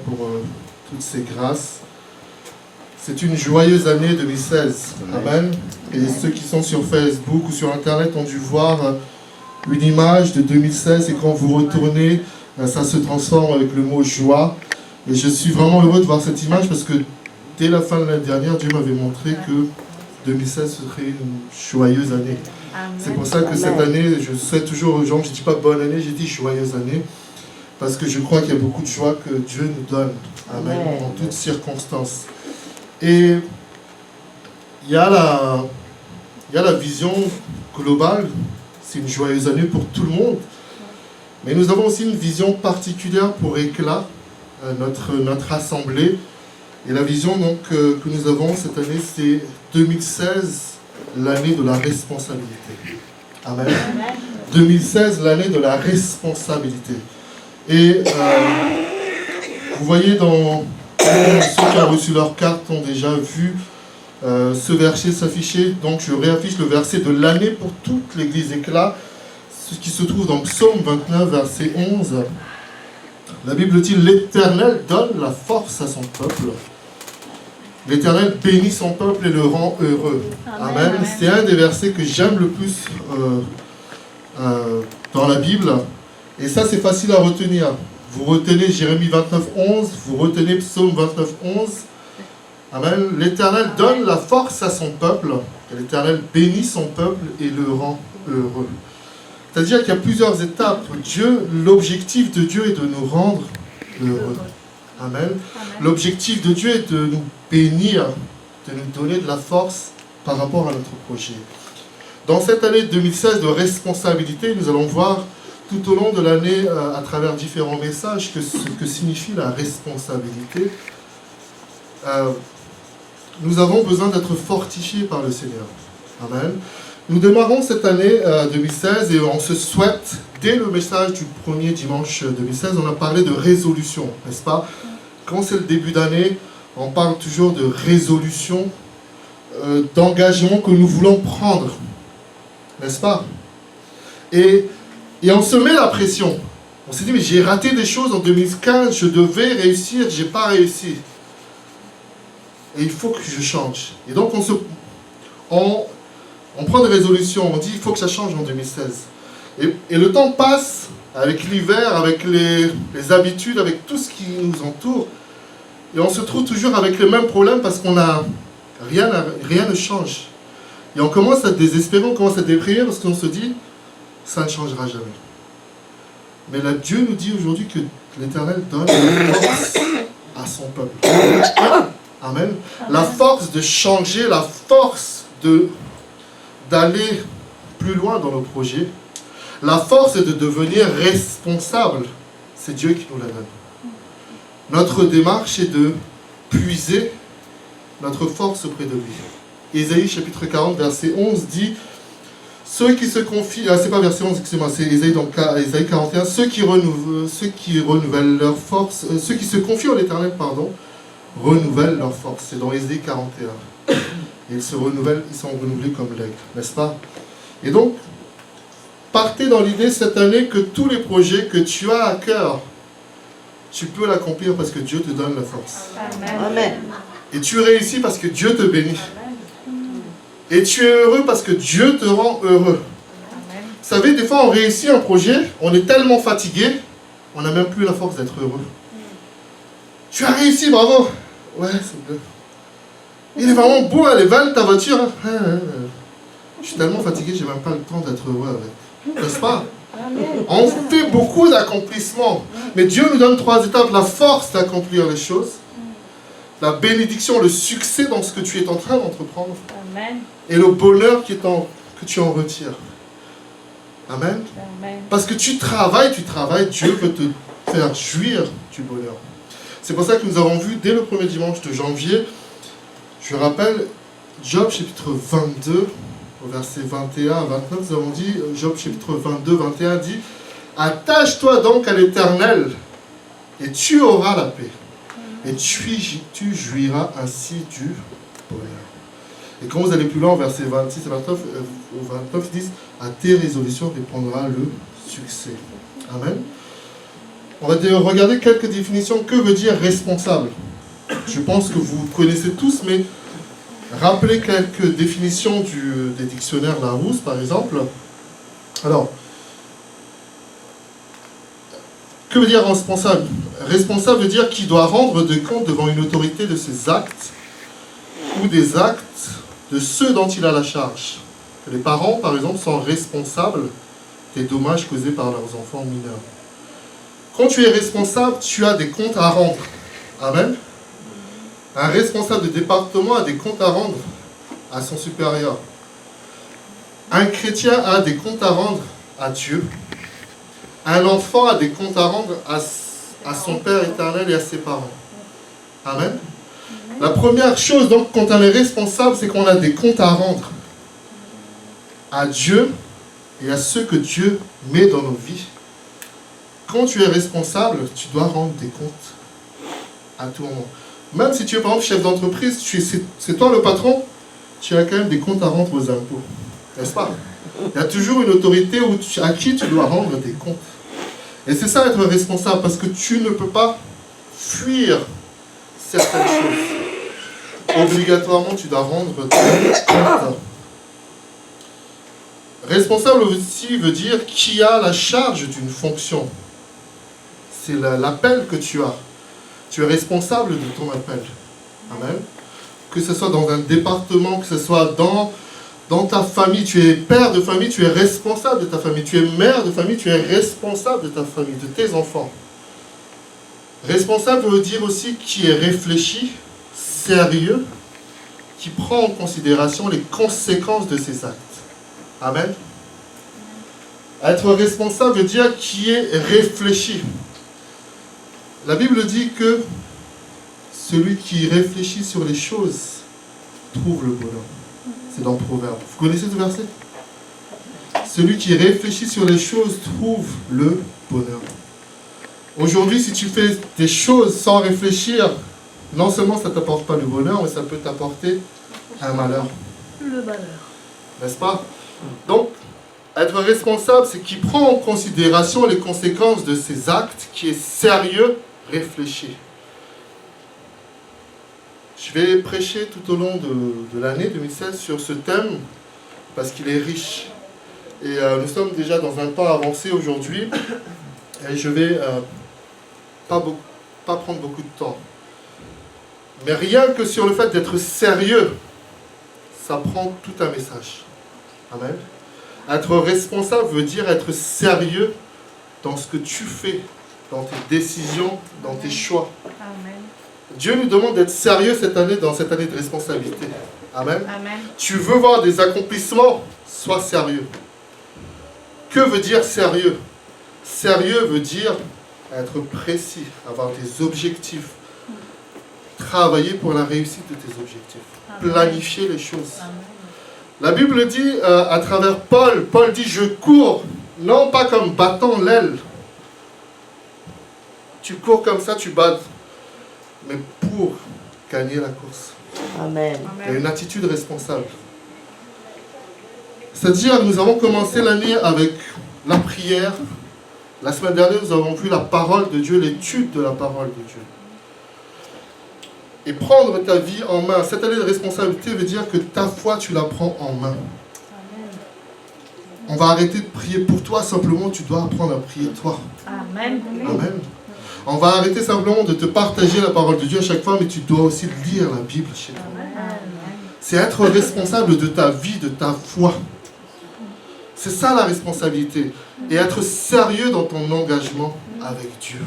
pour toutes ces grâces. C'est une joyeuse année 2016. Amen. Et ceux qui sont sur Facebook ou sur Internet ont dû voir une image de 2016 et quand vous retournez, ça se transforme avec le mot joie. Et je suis vraiment heureux de voir cette image parce que dès la fin de l'année dernière, Dieu m'avait montré que 2016 serait une joyeuse année. C'est pour ça que cette année, je souhaite toujours aux gens, je ne dis pas bonne année, j'ai dit joyeuse année. Parce que je crois qu'il y a beaucoup de joie que Dieu nous donne. Amen. En toutes circonstances. Et il y a la vision globale. C'est une joyeuse année pour tout le monde. Mais nous avons aussi une vision particulière pour Éclat, notre assemblée. Et la vision donc, que nous avons cette année, c'est 2016, l'année de la responsabilité. Amen. 2016, l'année de la responsabilité. Et vous voyez, ceux qui ont reçu leur carte ont déjà vu ce verset s'afficher. Donc je réaffiche le verset de l'année pour toute l'église Éclat, ce qui se trouve dans Psaume 29, verset 11. La Bible dit « L'Éternel donne la force à son peuple. L'Éternel bénit son peuple et le rend heureux. » Amen. C'est un des versets que j'aime le plus dans la Bible. Et ça, c'est facile à retenir. Vous retenez Jérémie 29, 11, vous retenez Psaume 29, 11. Amen. L'Éternel donne la force à son peuple. L'Éternel bénit son peuple et le rend heureux. C'est-à-dire qu'il y a plusieurs étapes. L'objectif de Dieu est de nous rendre heureux. Amen. L'objectif de Dieu est de nous bénir, de nous donner de la force par rapport à notre projet. Dans cette année 2016 de responsabilité, nous allons voir tout au long de l'année, à travers différents messages, ce que signifie la responsabilité. Nous avons besoin d'être fortifiés par le Seigneur. Amen. Nous démarrons cette année 2016 et on se souhaite, dès le message du premier dimanche 2016, on a parlé de résolution, n'est-ce pas? Quand c'est le début d'année, on parle toujours de résolution, d'engagement que nous voulons prendre, n'est-ce pas? Et on se met la pression. On s'est dit, mais j'ai raté des choses en 2015, je devais réussir, je n'ai pas réussi. Et il faut que je change. Et donc on prend des résolutions, on dit, il faut que ça change en 2016. Et le temps passe avec l'hiver, avec les habitudes, avec tout ce qui nous entoure. Et on se trouve toujours avec les mêmes problèmes parce qu'on a rien ne change. Et on commence à désespérer, on commence à déprimer parce qu'on se dit, ça ne changera jamais. Mais là, Dieu nous dit aujourd'hui que l'Éternel donne la force à son peuple. Amen. La force de changer, la force d'aller plus loin dans nos projets. La force de devenir responsable. C'est Dieu qui nous la donne. Notre démarche est de puiser notre force auprès de lui. Ésaïe chapitre 40, verset 11 dit ceux qui se confient, c'est pas verset 11, excusez-moi, c'est Ésaïe 41, ceux qui renouvellent leur force, ceux qui se confient en l'Éternel, renouvellent leur force. C'est dans Ésaïe 41. Et ils sont renouvelés comme l'aigle, n'est-ce pas? Et donc, partez dans l'idée cette année que tous les projets que tu as à cœur, tu peux l'accomplir parce que Dieu te donne la force. Amen. Et tu réussis parce que Dieu te bénit. Et tu es heureux parce que Dieu te rend heureux. Amen. Vous savez, des fois on réussit un projet, on est tellement fatigué, on n'a même plus la force d'être heureux. Tu as réussi, bravo. Ouais, c'est bien. Il est vraiment beau, elle est belle ta voiture. Je suis tellement fatigué, j'ai même pas le temps d'être heureux avec. N'est-ce pas? On fait beaucoup d'accomplissements. Mais Dieu nous donne 3 étapes. La force d'accomplir les choses. La bénédiction, le succès dans ce que tu es en train d'entreprendre. Amen. Et le bonheur que tu en retires. Amen. Amen. Parce que tu travailles, Dieu veut te faire jouir du bonheur. C'est pour ça que nous avons vu dès le premier dimanche de janvier, je rappelle, Job chapitre 22, au verset 21 à 29, nous avons dit, Job chapitre 22, 21 dit, « Attache-toi donc à l'Éternel, et tu auras la paix. Et tu jouiras ainsi du bonheur. » Et quand vous allez plus loin, au verset 26 et 29, au 29, ils disent « À tes résolutions répondra le succès. » Amen. On va regarder quelques définitions. Que veut dire responsable? Je pense que vous connaissez tous, mais rappelez quelques définitions des dictionnaires Larousse, par exemple. Alors, que veut dire responsable? Responsable veut dire qu'il doit rendre de compte devant une autorité de ses actes ou des actes de ceux dont il a la charge. Les parents, par exemple, sont responsables des dommages causés par leurs enfants mineurs. Quand tu es responsable, tu as des comptes à rendre. Amen. Un responsable de département a des comptes à rendre à son supérieur. Un chrétien a des comptes à rendre à Dieu. Un enfant a des comptes à rendre à son Père éternel et à ses parents. Amen. La première chose, donc, quand on est responsable, c'est qu'on a des comptes à rendre à Dieu et à ceux que Dieu met dans nos vies. Quand tu es responsable, tu dois rendre des comptes à tout moment. Même si tu es par exemple chef d'entreprise, c'est toi le patron, tu as quand même des comptes à rendre aux impôts. N'est-ce pas? Il y a toujours une autorité à qui tu dois rendre des comptes. Et c'est ça être responsable, parce que tu ne peux pas fuir certaines choses. Obligatoirement, tu dois rendre des comptes. Responsable aussi veut dire qui a la charge d'une fonction. C'est l'appel que tu as. Tu es responsable de ton appel. Amen. Que ce soit dans un département, que ce soit dans ta famille, tu es père de famille, tu es responsable de ta famille. Tu es mère de famille, tu es responsable de ta famille, de tes enfants. Responsable veut dire aussi qui est réfléchi, sérieux, qui prend en considération les conséquences de ses actes. Amen. Être responsable veut dire qui est réfléchi. La Bible dit que celui qui réfléchit sur les choses trouve le bonheur. C'est dans Proverbe. Vous connaissez ce verset? Celui qui réfléchit sur les choses trouve le bonheur. Aujourd'hui, si tu fais des choses sans réfléchir, non seulement ça ne t'apporte pas le bonheur, mais ça peut t'apporter un malheur. Le malheur. N'est-ce pas? Donc, être responsable, c'est qui prend en considération les conséquences de ses actes, qui est sérieux, réfléchi. Je vais prêcher tout au long de l'année 2016 sur ce thème, parce qu'il est riche. Et nous sommes déjà dans un temps avancé aujourd'hui, et je vais pas prendre beaucoup de temps. Mais rien que sur le fait d'être sérieux, ça prend tout un message. Amen. Être responsable veut dire être sérieux dans ce que tu fais, dans tes décisions, dans tes choix. Amen. Dieu nous demande d'être sérieux cette année, dans cette année de responsabilité. Amen. Amen. Tu veux voir des accomplissements, sois sérieux. Que veut dire sérieux? Sérieux veut dire être précis, avoir des objectifs, travailler pour la réussite de tes objectifs, planifier les choses. Amen. La Bible dit, à travers Paul dit, je cours, non pas comme battant l'aile. Tu cours comme ça, tu bats, mais pour gagner la course. Amen. Il y a une attitude responsable. C'est-à-dire, nous avons commencé l'année avec la prière. La semaine dernière, nous avons vu la parole de Dieu, l'étude de la parole de Dieu. Et prendre ta vie en main, cette année de responsabilité veut dire que ta foi, tu la prends en main. On va arrêter de prier pour toi, simplement tu dois apprendre à prier toi. Amen. Amen. On va arrêter simplement de te partager la parole de Dieu à chaque fois, mais tu dois aussi lire la Bible chez toi. C'est être responsable de ta vie, de ta foi. C'est ça la responsabilité. Et être sérieux dans ton engagement avec Dieu.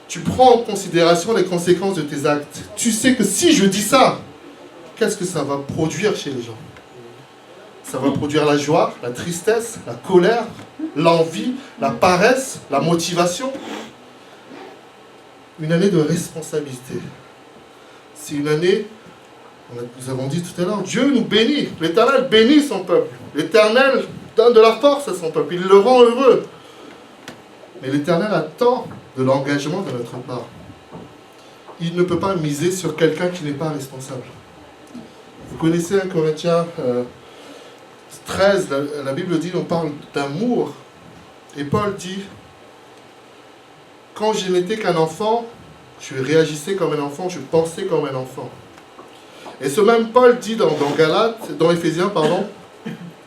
Tu prends en considération les conséquences de tes actes. Tu sais que si je dis ça, qu'est-ce que ça va produire chez les gens? Ça va produire la joie, la tristesse, la colère, l'envie, la paresse, la motivation. Une année de responsabilité. C'est une année, nous avons dit tout à l'heure, Dieu nous bénit. L'Éternel bénit son peuple. L'Éternel donne de la force à son peuple. Il le rend heureux. Mais l'Éternel attend de l'engagement de notre part. Il ne peut pas miser sur quelqu'un qui n'est pas responsable. Vous connaissez 1 Corinthiens 13, la Bible dit, on parle d'amour. Et Paul dit, quand je n'étais qu'un enfant, je réagissais comme un enfant, je pensais comme un enfant. Et ce même Paul dit dans Éphésiens,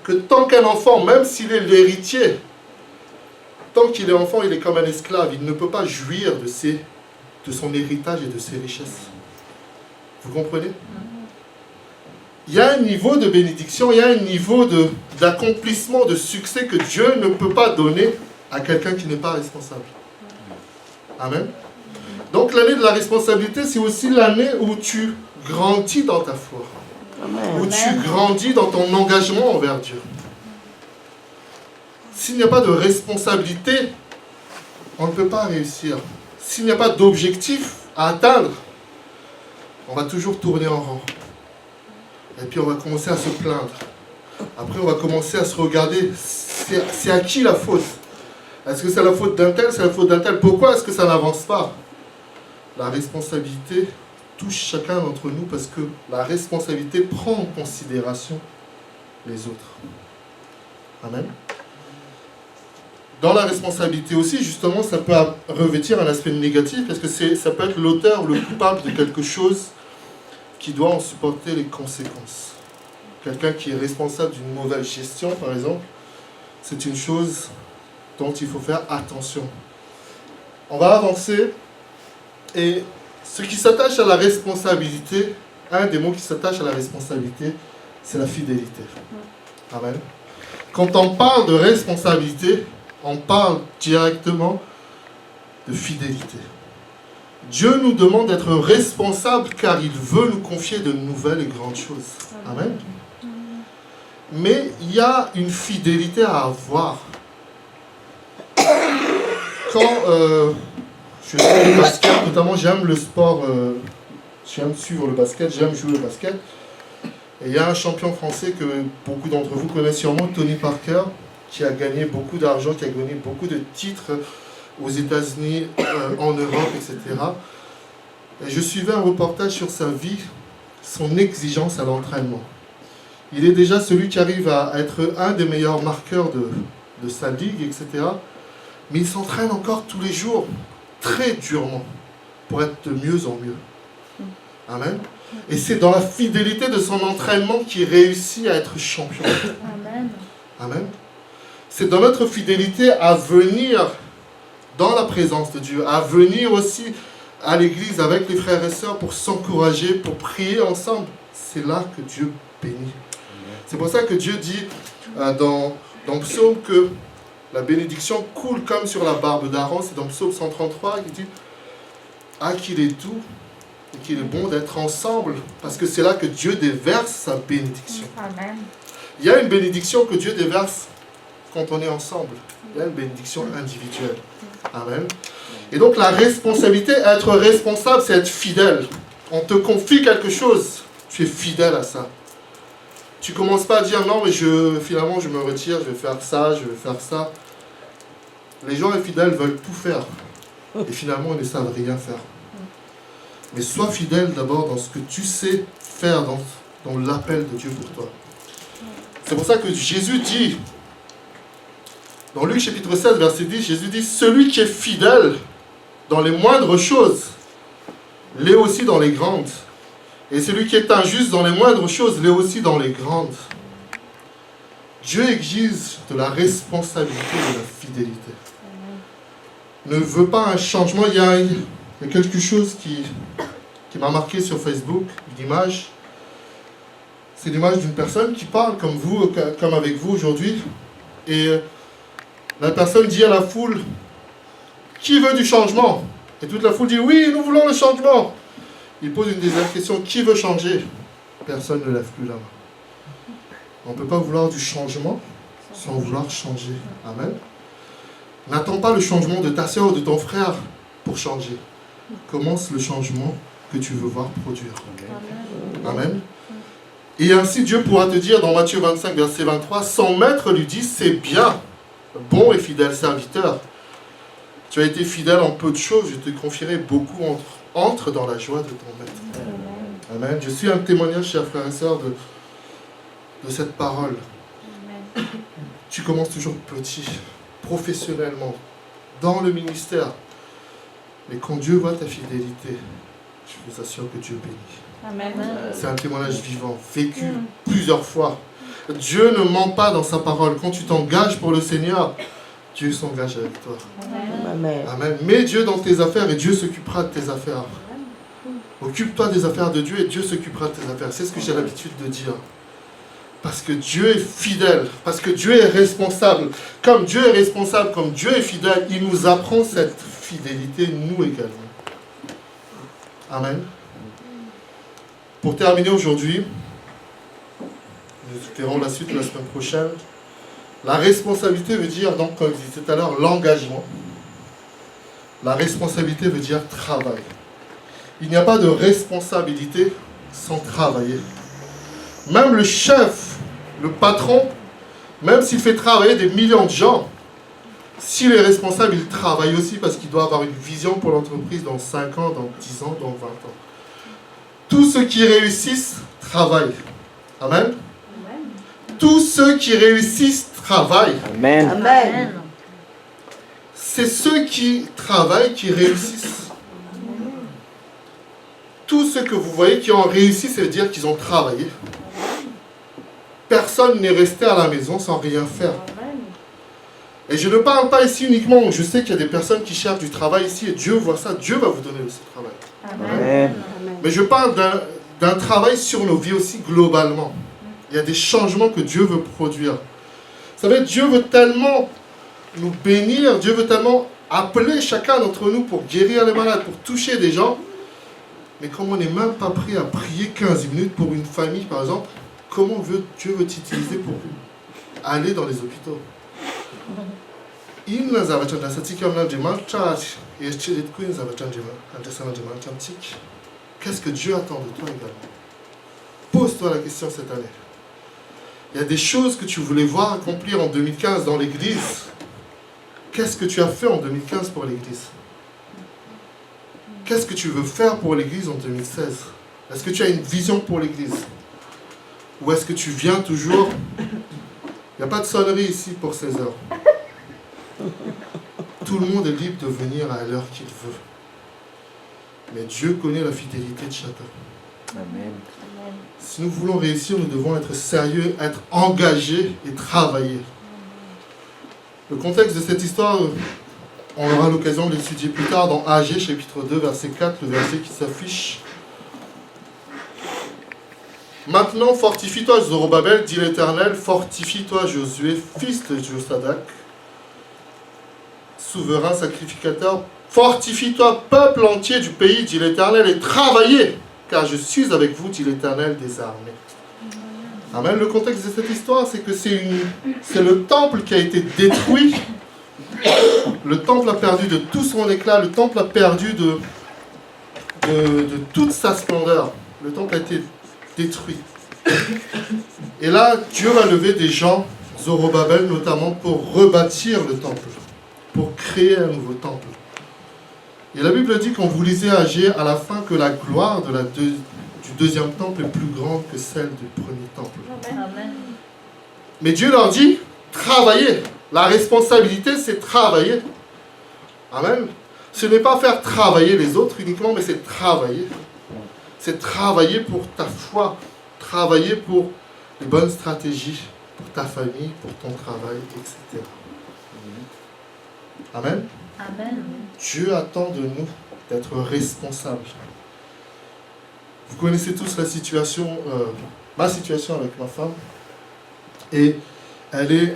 que tant qu'un enfant, même s'il est l'héritier, tant qu'il est enfant, il est comme un esclave. Il ne peut pas jouir de son héritage et de ses richesses. Vous comprenez? Il y a un niveau de bénédiction, il y a un niveau d'accomplissement, de succès que Dieu ne peut pas donner à quelqu'un qui n'est pas responsable. Amen. Donc l'année de la responsabilité, c'est aussi l'année où tu grandis dans ta foi. Amen. Où tu grandis dans ton engagement envers Dieu. S'il n'y a pas de responsabilité, on ne peut pas réussir. S'il n'y a pas d'objectif à atteindre, on va toujours tourner en rond. Et puis on va commencer à se plaindre. Après on va commencer à se regarder, c'est à qui la faute? Est-ce que c'est la faute d'un tel, c'est la faute d'un tel? Pourquoi est-ce que ça n'avance pas? La responsabilité touche chacun d'entre nous parce que la responsabilité prend en considération les autres. Amen. Dans la responsabilité aussi, justement, ça peut revêtir un aspect négatif parce que ça peut être l'auteur, le coupable de quelque chose qui doit en supporter les conséquences. Quelqu'un qui est responsable d'une mauvaise gestion, par exemple, c'est une chose dont il faut faire attention. On va avancer. Et ce qui s'attache à la responsabilité, un des mots qui s'attache à la responsabilité, c'est la fidélité. Amen. Quand on parle de responsabilité, on parle directement de fidélité. Dieu nous demande d'être responsables car il veut nous confier de nouvelles et grandes choses. Amen. Mais il y a une fidélité à avoir. Quand je fais le basket, notamment j'aime le sport, j'aime suivre le basket, j'aime jouer au basket. Et il y a un champion français que beaucoup d'entre vous connaissent sûrement, Tony Parker, qui a gagné beaucoup d'argent, qui a gagné beaucoup de titres aux États-Unis, en Europe, etc. Et je suivais un reportage sur sa vie, son exigence à l'entraînement. Il est déjà celui qui arrive à être un des meilleurs marqueurs de sa ligue, etc. Mais il s'entraîne encore tous les jours, très durement, pour être de mieux en mieux. Amen. Et c'est dans la fidélité de son entraînement qu'il réussit à être champion. Amen. Amen. C'est dans notre fidélité à venir dans la présence de Dieu, à venir aussi à l'église avec les frères et sœurs pour s'encourager, pour prier ensemble. C'est là que Dieu bénit. C'est pour ça que Dieu dit dans Psaume que la bénédiction coule comme sur la barbe d'Aaron. C'est dans Psaume 133 qui dit « Ah, qu'il est doux et qu'il est bon d'être ensemble, parce que c'est là que Dieu déverse sa bénédiction. » Amen. Il y a une bénédiction que Dieu déverse quand on est ensemble. Il y a une bénédiction individuelle. Amen. Et donc la responsabilité, être responsable, c'est être fidèle. On te confie quelque chose, tu es fidèle à ça. Tu ne commences pas à dire non, mais finalement je me retire, je vais faire ça, je vais faire ça. Les gens infidèles veulent tout faire. Et finalement, ils ne savent rien faire. Mais sois fidèle d'abord dans ce que tu sais faire, dans l'appel de Dieu pour toi. C'est pour ça que Jésus dit, dans Luc chapitre 16, verset 10, Jésus dit, celui qui est fidèle dans les moindres choses, l'est aussi dans les grandes. Et celui qui est injuste dans les moindres choses, l'est aussi dans les grandes. Dieu exige de la responsabilité et de la fidélité. Ne veut pas un changement. Il y a quelque chose qui m'a marqué sur Facebook, une image. C'est l'image d'une personne qui parle comme vous, comme avec vous aujourd'hui. Et la personne dit à la foule, qui veut du changement? Et toute la foule dit, oui, nous voulons le changement. Il pose une deuxième question, qui veut changer? Personne ne lève plus la main. On ne peut pas vouloir du changement sans vouloir changer. Amen. N'attends pas le changement de ta sœur ou de ton frère pour changer. Commence le changement que tu veux voir produire. Amen. Et ainsi Dieu pourra te dire dans Matthieu 25, verset 23, son maître lui dit, c'est bien, bon et fidèle serviteur. Tu as été fidèle en peu de choses, je te confierai beaucoup. Entre dans la joie de ton maître. Amen. Je suis un témoignage, chers frères et sœurs, de cette parole. Amen. Tu commences toujours petit, professionnellement, dans le ministère. Mais quand Dieu voit ta fidélité, je vous assure que Dieu bénit. Amen. C'est un témoignage vivant, vécu plusieurs fois. Dieu ne ment pas dans sa parole. Quand tu t'engages pour le Seigneur, Dieu s'engage avec toi. Amen. Amen. Mets Dieu dans tes affaires et Dieu s'occupera de tes affaires. Occupe-toi des affaires de Dieu et Dieu s'occupera de tes affaires. C'est ce que j'ai l'habitude de dire. Parce que Dieu est fidèle, parce que Dieu est responsable. Comme Dieu est responsable, comme Dieu est fidèle, il nous apprend cette fidélité, nous également. Amen. Pour terminer aujourd'hui, nous verrons la suite la semaine prochaine. La responsabilité veut dire, donc, comme je disais tout à l'heure, l'engagement. La responsabilité veut dire travail. Il n'y a pas de responsabilité sans travailler. Même le chef, le patron, même s'il fait travailler des millions de gens, s'il est responsable, il travaille aussi parce qu'il doit avoir une vision pour l'entreprise dans 5 ans, dans 10 ans, dans 20 ans. Tous ceux qui réussissent travaillent. Amen. Tous ceux qui réussissent travaillent. Amen. Amen. C'est ceux qui travaillent qui réussissent. Tous ceux que vous voyez qui ont réussi, ça veut dire qu'ils ont travaillé. Personne n'est resté à la maison sans rien faire. Et je ne parle pas ici uniquement, je sais qu'il y a des personnes qui cherchent du travail ici et Dieu voit ça, Dieu va vous donner aussi le travail. Amen. Mais je parle d'un travail sur nos vies aussi globalement. Il y a des changements que Dieu veut produire. Vous savez, Dieu veut tellement nous bénir, Dieu veut tellement appeler chacun d'entre nous pour guérir les malades, pour toucher des gens. Mais comme on n'est même pas prêt à prier 15 minutes pour une famille, par exemple, comment Dieu veut t'utiliser pour aller dans les hôpitaux? Qu'est-ce que Dieu attend de toi également? Pose-toi la question cette année. Il y a des choses que tu voulais voir accomplir en 2015 dans l'église. Qu'est-ce que tu as fait en 2015 pour l'église? Qu'est-ce que tu veux faire pour l'église en 2016? Est-ce que tu as une vision pour l'église? Ou est-ce que tu viens toujours... Il n'y a pas de sonnerie ici pour 16 heures. Tout le monde est libre de venir à l'heure qu'il veut. Mais Dieu connaît la fidélité de chacun. Amen. Si nous voulons réussir, nous devons être sérieux, être engagés et travailler. Le contexte de cette histoire, on aura l'occasion de l'étudier plus tard dans Agé, chapitre 2, verset 4, le verset qui s'affiche. Maintenant, fortifie-toi, Zorobabel, dit l'Éternel, fortifie-toi, Josué, fils de Josadac, souverain sacrificateur, fortifie-toi, peuple entier du pays, dit l'Éternel, et travaillez, car je suis avec vous, dit l'Éternel des armées. Amen. Le contexte de cette histoire, c'est que c'est le temple qui a été détruit. Le temple a perdu de tout son éclat, le temple a perdu de toute sa splendeur. Le temple a été détruit. Et là, Dieu va lever des gens, Zorobabel notamment, pour rebâtir le temple, pour créer un nouveau temple. Et la Bible dit, quand vous lisez Agé, à la fin, que la gloire du deuxième temple est plus grande que celle du premier temple. Amen. Mais Dieu leur dit, travaillez. La responsabilité, c'est travailler. Amen. Ce n'est pas faire travailler les autres uniquement, mais c'est travailler. C'est travailler pour ta foi, travailler pour les bonnes stratégies, pour ta famille, pour ton travail, etc. Amen. Amen. Dieu attend de nous d'être responsables. Vous connaissez tous la situation, ma situation avec ma femme. Et elle est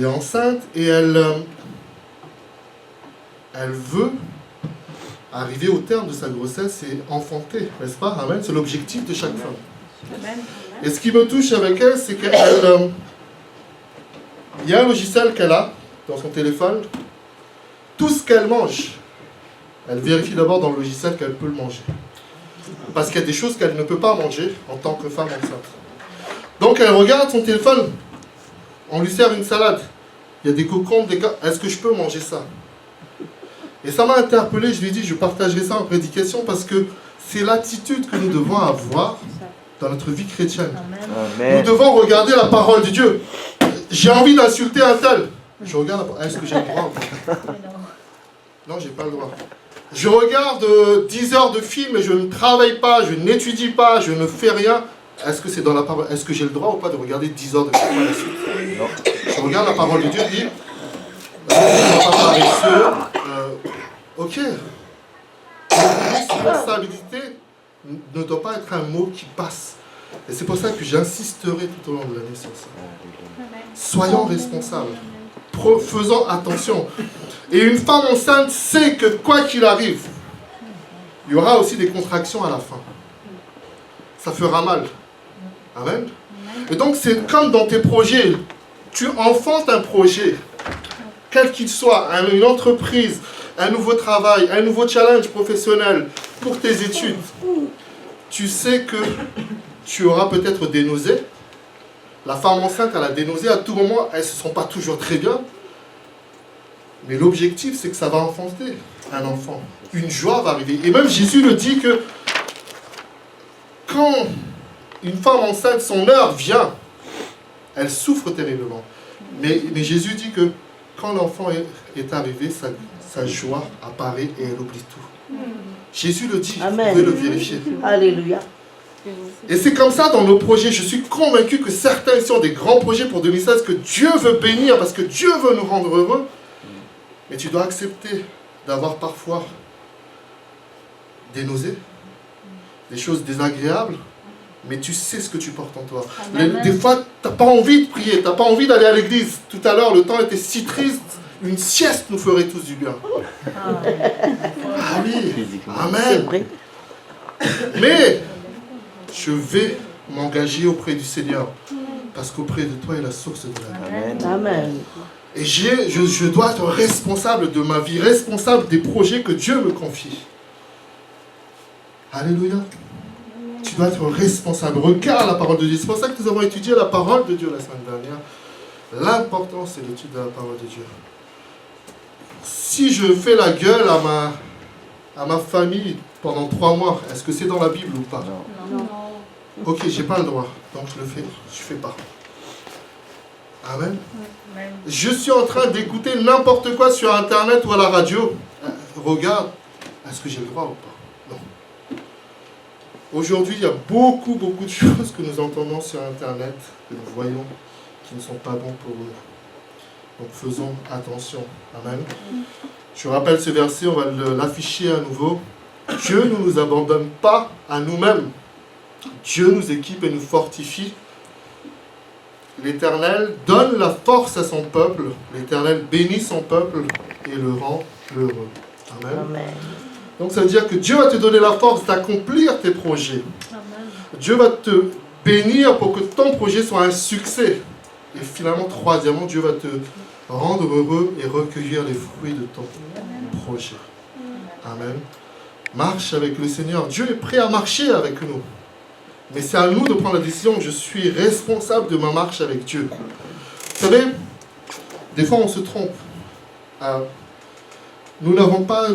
enceinte et elle veut arriver au terme de sa grossesse et enfanter, n'est-ce pas? Amen. C'est l'objectif de chaque femme. Amen. Et ce qui me touche avec elle, c'est qu'il y a un logiciel qu'elle a dans son téléphone. Tout ce qu'elle mange, elle vérifie d'abord dans le logiciel qu'elle peut le manger. Parce qu'il y a des choses qu'elle ne peut pas manger en tant que femme enceinte. Donc elle regarde son téléphone, on lui sert une salade. Il y a des concombres, est-ce que je peux manger ça? Et ça m'a interpellé, je lui ai dit, je partagerai ça en prédication parce que c'est l'attitude que nous devons avoir dans notre vie chrétienne. Amen. Amen. Nous devons regarder la parole de Dieu. J'ai envie d'insulter un tel. Je regarde, est-ce que j'ai le droit? Non. Non, j'ai pas le droit. Je regarde 10 heures de film et je ne travaille pas, je n'étudie pas, je ne fais rien. Est-ce que c'est dans la parole? Est-ce que j'ai le droit ou pas de regarder 10 heures de film à la suite? Non. Je regarde la parole de Dieu et dis, pas paresseux, ok. La responsabilité ne doit pas être un mot qui passe. Et c'est pour ça que j'insisterai tout au long de l'année sur ça. Soyons responsables. Faisons attention. Et une femme enceinte sait que quoi qu'il arrive, il y aura aussi des contractions à la fin. Ça fera mal. Amen. Et donc c'est comme dans tes projets. Tu enfantes un projet, quel qu'il soit, une entreprise, un nouveau travail, un nouveau challenge professionnel pour tes études. Tu sais que tu auras peut-être des nausées. La femme enceinte, elle a des nausées à tout moment, elles ne se sentent pas toujours très bien. Mais l'objectif, c'est que ça va enfanter un enfant. Une joie va arriver. Et même Jésus le dit que quand une femme enceinte, son heure vient, elle souffre terriblement. Mais Jésus dit que quand l'enfant est arrivé, sa joie apparaît et elle oublie tout. Jésus le dit, Amen. Vous pouvez le vérifier. Alléluia. Et c'est comme ça dans nos projets. Je suis convaincu que certains ici ont des grands projets pour 2016 que Dieu veut bénir parce que Dieu veut nous rendre heureux. Mais tu dois accepter d'avoir parfois des nausées, des choses désagréables, mais tu sais ce que tu portes en toi. Des fois, tu n'as pas envie de prier, tu n'as pas envie d'aller à l'église. Tout à l'heure, le temps était si triste, une sieste nous ferait tous du bien. Ah oui, amen. Mais je vais m'engager auprès du Seigneur, parce qu'auprès de toi est la source de la vie. Amen. Et je dois être responsable de ma vie, responsable des projets que Dieu me confie. Alléluia. Tu dois être responsable. Regarde la parole de Dieu. C'est pour ça que nous avons étudié la parole de Dieu la semaine dernière. L'important, c'est l'étude de la parole de Dieu. Si je fais la gueule à ma famille pendant 3 mois, est-ce que c'est dans la Bible ou pas? Non. Ok, j'ai pas le droit. Donc je le fais. Je fais pas. Amen. Je suis en train d'écouter n'importe quoi sur Internet ou à la radio. Regarde, est-ce que j'ai le droit ou pas? Non. Aujourd'hui, il y a beaucoup de choses que nous entendons sur Internet, que nous voyons, qui ne sont pas bons pour nous. Donc faisons attention. Amen. Je rappelle ce verset, on va l'afficher à nouveau. Dieu ne nous abandonne pas à nous-mêmes. Dieu nous équipe et nous fortifie. L'Éternel donne la force à son peuple. L'Éternel bénit son peuple et le rend heureux. Amen. Amen. Donc ça veut dire que Dieu va te donner la force d'accomplir tes projets. Amen. Dieu va te bénir pour que ton projet soit un succès. Et finalement, troisièmement, Dieu va te rendre heureux et recueillir les fruits de ton projet. Amen. Marche avec le Seigneur. Dieu est prêt à marcher avec nous. Mais c'est à nous de prendre la décision. Je suis responsable de ma marche avec Dieu. Vous savez, des fois on se trompe. Nous n'avons pas...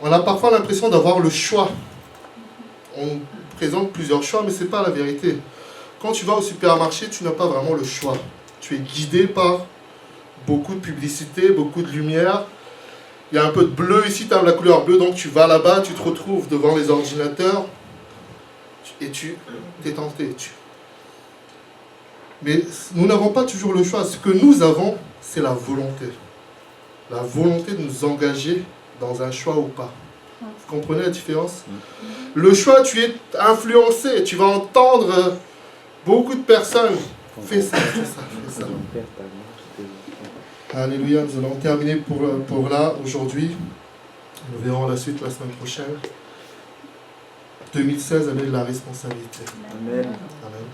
On a parfois l'impression d'avoir le choix. On présente plusieurs choix, mais ce n'est pas la vérité. Quand tu vas au supermarché, tu n'as pas vraiment le choix. Tu es guidé par beaucoup de publicité, beaucoup de lumière. Il y a un peu de bleu ici, tu as la couleur bleue, donc tu vas là-bas, tu te retrouves devant les ordinateurs et tu es tenté. Mais nous n'avons pas toujours le choix. Ce que nous avons, c'est la volonté. La volonté de nous engager dans un choix ou pas. Vous comprenez la différence? Le choix, tu es influencé. Tu vas entendre beaucoup de personnes. Fais ça, fais ça, fais ça. Alléluia, nous allons terminer pour là, aujourd'hui. Nous verrons la suite la semaine prochaine. 2016, année de la responsabilité. Amen. Amen.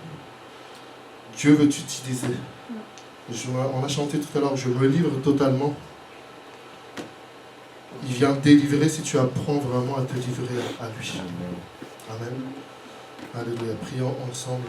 Dieu veut t'utiliser. On a chanté tout à l'heure, je me livre totalement. Il vient te délivrer si tu apprends vraiment à te livrer à lui. Amen. Alléluia. Prions ensemble.